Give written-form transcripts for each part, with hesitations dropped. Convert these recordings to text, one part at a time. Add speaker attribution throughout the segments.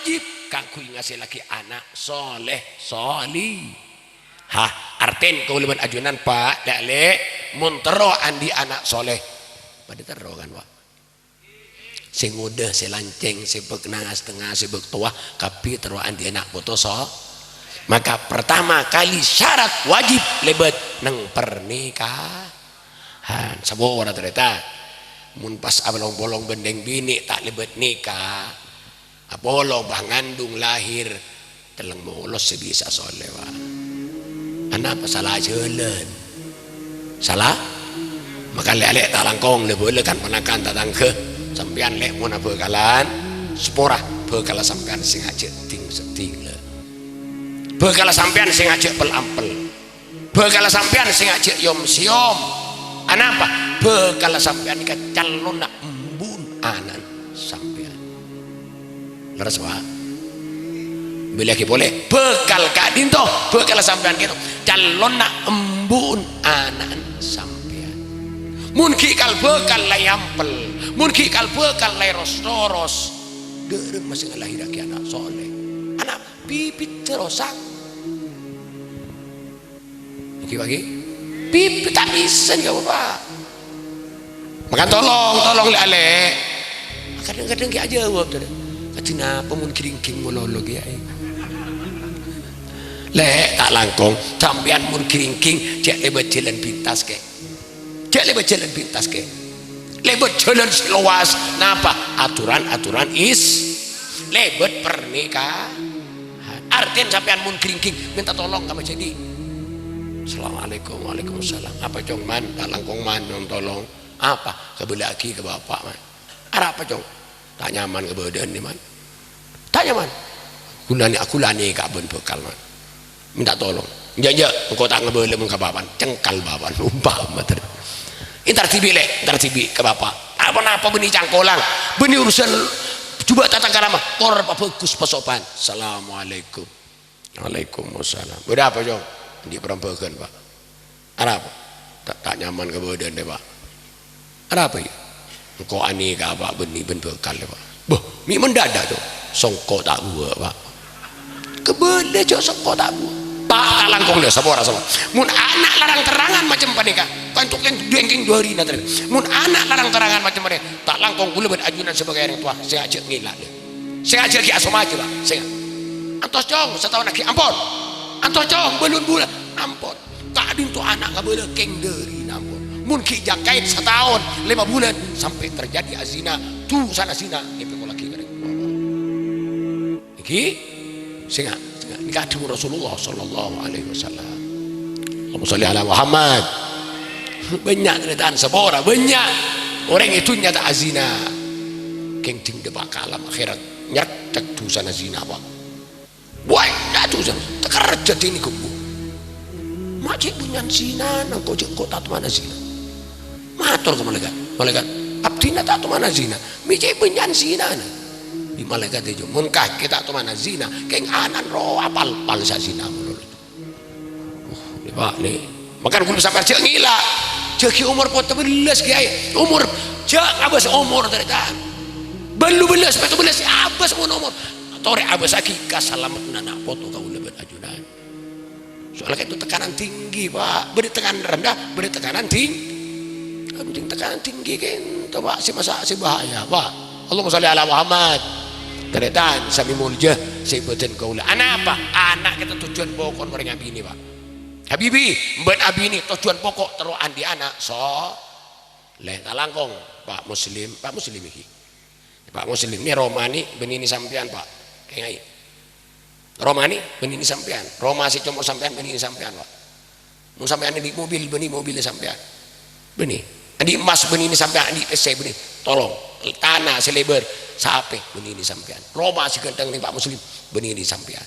Speaker 1: wajib kangku ngasih lagi anak soleh soli. Hah, arten kau lebat ajunan pak dale muntero andi anak soleh pada tero kan pak sing udah si lanceng si beknang setengah si bek tua tapi tero andi anak foto so. Maka pertama kali syarat wajib lebat nang pernikahan sabor ternyata mun pas abolong bolong bendeng bini tak lebat nikah abolong bah ngandung lahir teleng mulos sebisa soleh pak. Anak salah jalan salah maka lek tak langkong le boleh kan penakan tatang ke sampean lek mun bekalan sepora bekala sampean sing ajek ting seting le bekala sampean sing ajek pelampel bekala sampean sing ajek yom siom anapa bekala sampean ka calon nak embun anan sampean leres wae bila kita boleh bekal kak dinto bekal sampean gitu calon nak embun anak sampean mungkin kal bekal lay ampel mungkin kal bekal lay ros dereng masih ngelahir anak soleh anak pipit terosak iki bagi pipit tak bisa ya bapak maka tolong le kadang-kadang ki aja jawab tadi katina pemun kiring-king mololo kiai lek tak langkong sampean mun kiring-king cek lebat jalan pintas ke cek lebat jalan pintas ke lebat jalan seluas napa aturan is lebat pernikahan artian sampean mun kiring-king minta tolong kamu jadi assalamualaikum waalaikumsalam apa cong man tak langkong man yang tolong apa ke belaki ke bapak man apa cong tak nyaman ke badan ni man tak nyaman aku lani kak ben bekal man minta tolong jajak engkau tak ngebele muka bapan cengkal bapan umpama intar tibi ke bapak apa benih cangkolang benih urusan coba tata karama orang apa bagus pasopan assalamualaikum waalaikumsalam berapa jong di perambakan pak ada apa tak nyaman ke badan deh pak ada apa ya engkau ani ke apa benih ben bekal deh pak boh mi mendadak tuh songko tak gua pak kebele cok songko tak gua tak langkong dah sabora mun anak larang terangan macam panika kantuk yang dengking dua hari nanti mun anak larang terangan macam panika tak langkong gula berajunan sebagai orang tua saya ajak ngilak dia saya ajak ki asoma aja pak saya antos cong setahun lagi ampun antos cong belum bulan ampun tak ada untuk anak nggak boleh keng dari ampun mun ki jakait setahun 5 bulan sampai terjadi azina tu sana zina itu lagi kering iki singa nikah dengan Rasulullah sallallahu alaihi wasallam. Allahumma sholli ala Muhammad. Banyak ceritaan sebora banyak orang itu nyata azina keng ting de bakalam akhirat nyatek tu sana zina pak banyak tu sana kerja ini kubu macam bunyan zina nang kau jengkau tak mana zina matur ke malaikat abdina tak mana zina macam bunyan zina di malaikat itu munkah kita tu mana zina keng anan roh apal sa zina menurut ni pak ni makan kudu sampai cek ngila cek umur 14 kiai umur cek abas umur ternyata belum belas betul belas abas umur tore abas akikah salamat nana foto kau lebat ajunan soalnya itu tekanan tinggi pak beri tekanan rendah beri tekanan tinggi aduh tekanan tinggi kan tu pak si masa si bahaya pak Allahumma sholli ala Muhammad ternyata sami mulja sebutin kau lah anak apa anak kita tujuan pokok orang abini pak habibi ben abini tujuan pokok terus andi anak so leh talangkong pak muslim iki pak muslim ini Romani benini sampean pak kayak Romani benini sampean Roma si cuma sampean benini sampean pak mau sampean di mobil beni mobil sampean beni di emas benini sampean di PC beni tolong tanah selebar sape benini sampean Roma si genteng nih pak muslim benini sampean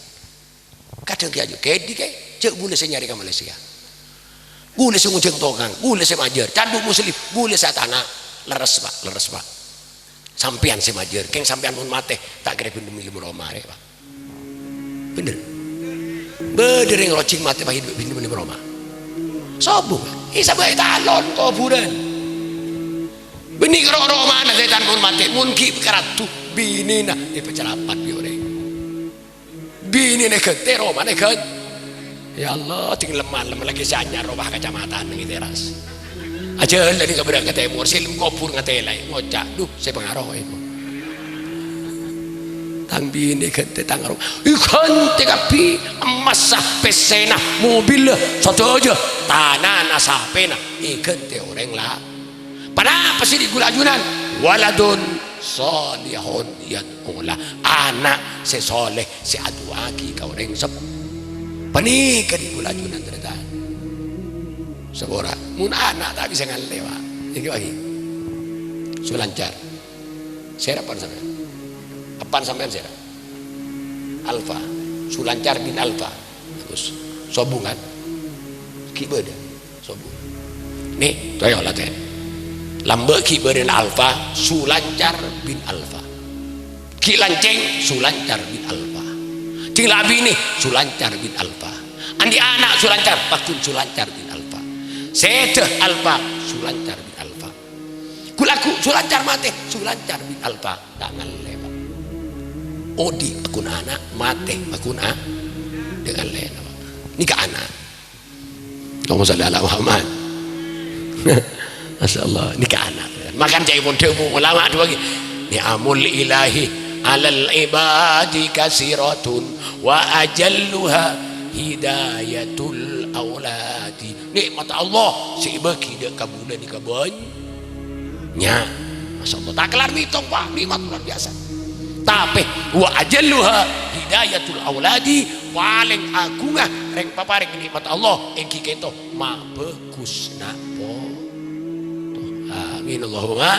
Speaker 1: kadang aja kayak di kayak cek boleh saya nyari ke Malaysia boleh saya ngunceng tokang boleh saya majer candu muslim boleh saya tanah leres pak sampean saya majer keng sampean pun mate tak kira pindah milih Roma ya pak bener yang rocing mate pak hidup pindah milih Roma sobung isa baik talon kuburan benih Roma na setan pun mate mungkin keratu binina di pecerapat biore bini nih kentero mana kan ya Allah tinggal lemah lagi sanya robah kacamata nang teras aja dari keberang kata emor silim kopur ngatelai ngocak duh saya pengaruh itu tang bini kente tang ro ikan tekapi emas pesena mobil satu aja tanah nasapena ikan te orang lah pada apa sih di gulajunan waladun solihun yad'ula anak sesoleh si aduaki kau orang sep panika di gulajunan ternyata sebora mun anak tak bisa ngalewa ini lagi sulancar saya apa sampai apaan sampean saya Alfa Sulancar bin Alfa terus sobungan kibada sobung nih toyo lah teh lambe kibarin Alfa Sulancar bin Alfa ki lanceng Sulancar bin Alfa cing labi nih Sulancar bin Alfa andi anak Sulancar pakun Sulancar bin Alfa sete Alfa Sulancar bin Alfa kulaku Sulancar mate Sulancar bin Alfa tangan lewat odi akun anak mate akun dengan lewat nikah anak Allahumma shalli ala Muhammad Masya Allah nikah anak makan cai pun temu ulama dua lagi ni'amul ilahi alal ibadi kasiratun wa ajalluha hidayatul auladi nikmat Allah si bagi dia kabulan di kabanya Masya Allah tak kelar mitong pak nikmat luar biasa tapi wa ajalluha hidayatul auladi paling agungah reng paparing nikmat Allah engki keto ma bagus nak po amin Allahumma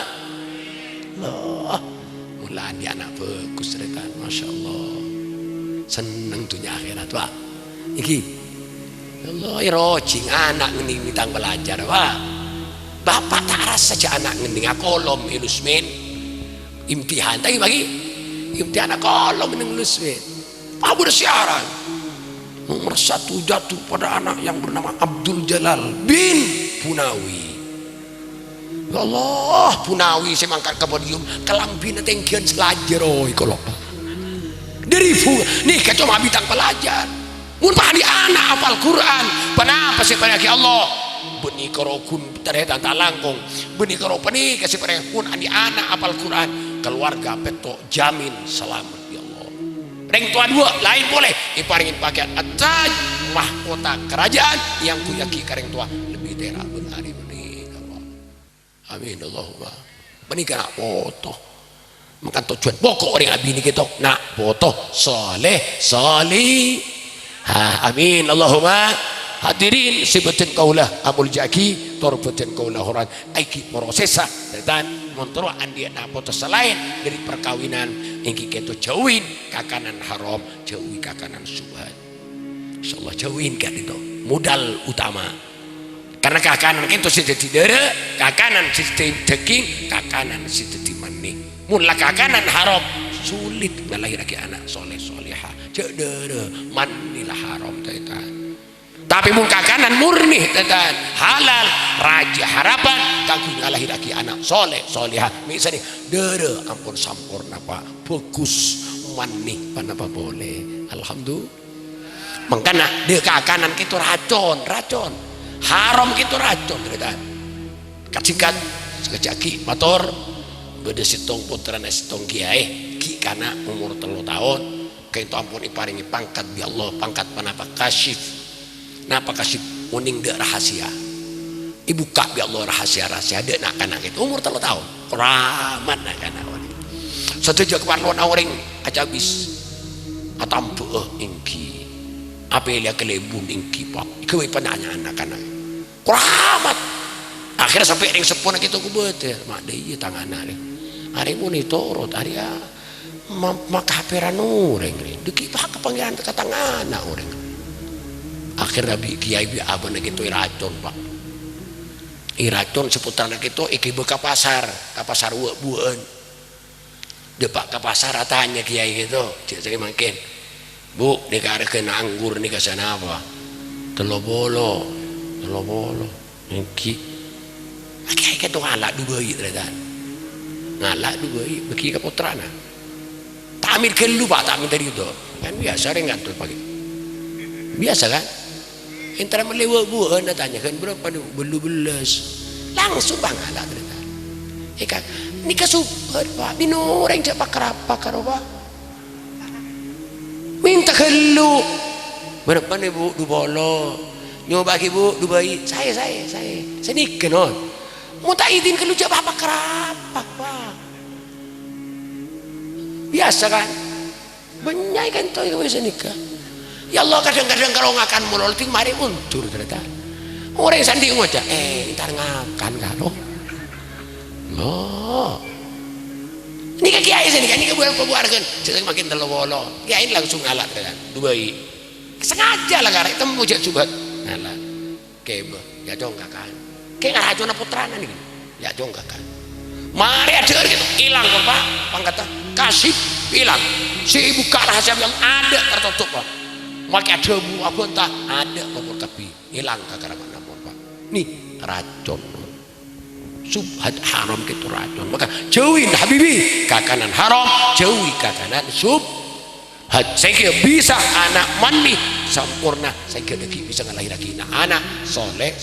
Speaker 1: Allah mulaan dia anak bagus rekan Masya Allah seneng dunia akhirat pak iki Allah rojing anak ngening mitang belajar pak bapak tak rasa saja anak ngening kolom ilusmin imtihan tapi bagi imtihan kolom ngening ilusmin pak bersiaran nomor 1 jatuh pada anak yang bernama Abdul Jalal bin Punawi ya Allah Punawi saya mangkat ke podium kelambina tengkian selajar oi kalau dari nih kacau mah bintang pelajar mun pahali anak apal Quran kenapa sih pada Allah benih korokun terhadap talangkong benih koropani kasih pada pun andi anak apal Quran keluarga peto jamin selamat ya Allah reng tua dua lain boleh iparingin pakaian ataj mahkota kerajaan yang kuyaki kareng tua lebih tera benari benih Allah amin Allahumma benih kena foto makan tujuan pokok orang abini kita nak foto soleh soli ha amin Allahumma hadirin sebutin kaulah amul jaki torbutin kaulah orang aiki prosesa dan montoro andi nak foto selain dari perkawinan ingki kita jauhin kakanan haram jauhi kakanan subhan insyaallah jauhin kan itu modal utama karena kakanan kita sudah tidak kakanan sistem daging kakanan sistem maning mula kakanan haram sulit melahirkan anak soleh solehah cedera manilah haram tetan tapi mun kakanan murni tetan halal raja harapan kanggo ngalahirake anak soleh solehah misalnya dere ampun sampurna pak bagus manih panapa boleh alhamdulillah mangkana de kakanan kita racun haram kita racun tetan kacikan sekejaki motor beda sitong putra na sitong kiai ki kana umur 3 tahun kayak itu ampun iparingi pangkat bi Allah pangkat panapa kasyif napa kasyif uning de rahasia ibu kak bi Allah rahasia de nak kana itu umur 3 tahun keramat nak kana satu je keparluan orang acabis atampu ingki apelia kelebun ingki pak kewe penanya anak-anak keramat akhirnya sampai ring sepuna kita kubet mak deui tangana hari monitor hari maka haperan orang deki pak kepanggilan katangana orang akhirnya bi kiai bi abana gitu iracun pak iracun seputar gitu iki ke pasar bueun de pak ke pasar tanya kiai gitu cek saya makin bu dikarekeun anggur nih kasana apa telobolo iki kiai ketu ngalak dubeui ternyata ngalak dubeui beki ka putrana Takmir kelu pak, takmir dari itu kan biasa ringan tuh pagi biasa kan intera melewat buah nak tanyakan berapa nih belu belas langsung bang ala ternyata kan ini kesubat pak bino orang cepat kerapa karoba minta kelu berapa nih bu du bolo nyoba bu du bayi saya nikah non mau tak izin kelu cepat apa kerapa pak biasa kan banyak kan tuh yang bisa nikah ya Allah kadang-kadang kalau ngakan mulol ting mari mundur ternyata orang sandi ngocak ntar ngakan karo oh ini ke kiai sini kan ini ke buarkan jadi makin telowolo kiai langsung ngalat kan Dubai sengaja lah karek temu jak subat ngalat kebe ya jongkakan kayak ngaracuna putrana nih ya jongkakan mari ada gitu hilang pak pangkata kasih hilang si ibu rahasia yang ada tertutup pak makai ada bu aku entah ada kompor tapi hilang kakak mana pak nih racun subhat haram gitu racun maka jauhin habibi kakanan haram jauhi kakanan subhat sehingga bisa anak mandi sempurna sehingga bisa ngelahir lagi anak soleh